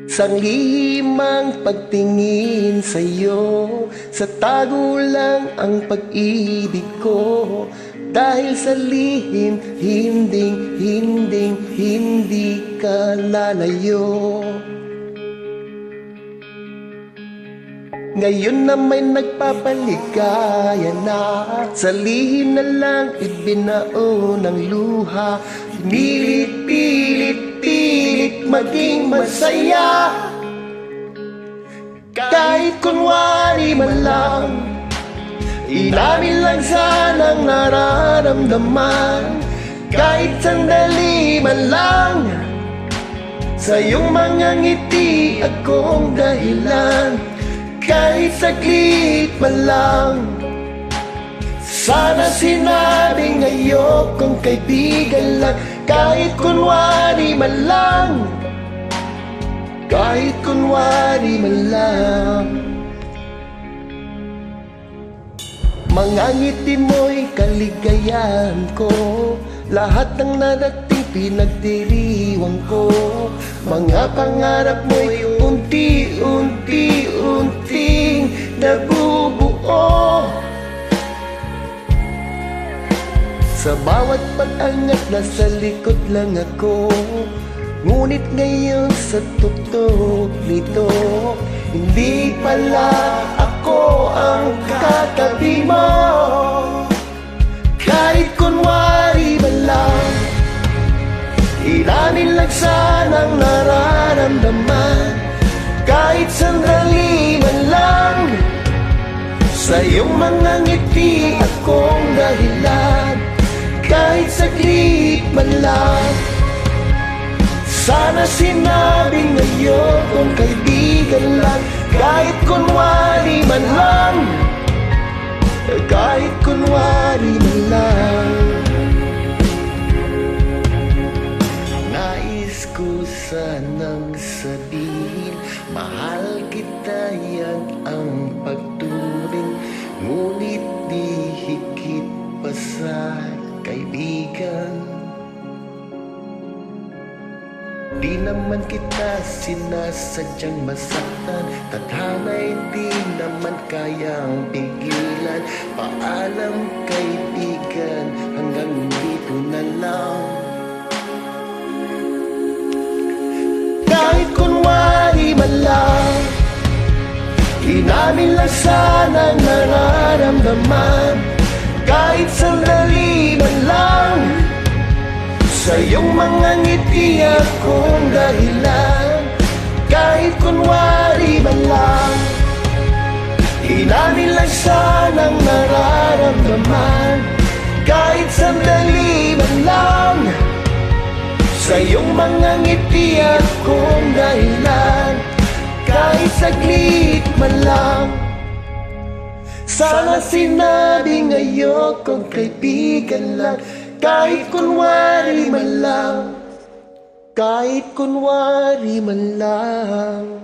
Sanglimang pagtingin sa'yo, sa tago lang ang pag-ibig ko. Dahil sa lihim, hindi ka lalayo. Ngayon na may nagpapaligaya na, sa lihim na lang ibinao ng luha. Pilit maging masaya, kahit kunwari man lang. Ilamin lang sanang nararamdaman, kahit sandali man lang. Sa iyong mga ngiti akong dahilan, kahit saglit man lang. Sana sinabing ayokong kaibigan lang, kahit kunwari man lang. Kahit kunwari man lang. Mga ngiti mo'y kaligayahan ko, lahat ng narating pinagdiriwang ko. Mga pangarap mo'y unti-unting nabubuo. Sa bawat pag-angat nasa likod lang ako, ngunit ngayon sa tuktok nito, hindi pala ako ang katabi mo. Kahit kunwari man lang, ilamin lang sanang nararamdaman, kahit sandali man lang. Sa iyong mga ngiti akong dahilan, kahit saglit man lang. Sana sinabing ayokong kaibigan lang, kahit kunwari man lang. Kahit kunwari man lang. Nais ko sanang sabihin, mahal kita, yan ang pagturing. Ngunit di higit pa sa kaibigan. Di naman kita sinasadyang masaktan, tadhana'y di naman kayang pigilan. Paalam kaibigan, hanggang dito na lang. Kahit kunwari man lang, inamin lang sana nararamdaman, kahit sandali man lang. Sa iyong mga ngiti akong dahilan, kahit kunwari man lang. Ilamin lang sanang nararamdaman, kahit sandali man lang. Sa iyong mga ngiti akong dahilan, kahit saglit man lang. Sana sinabing ayokong kaibigan lang, kahit kunwari man lang. Kahit kunwari man lang.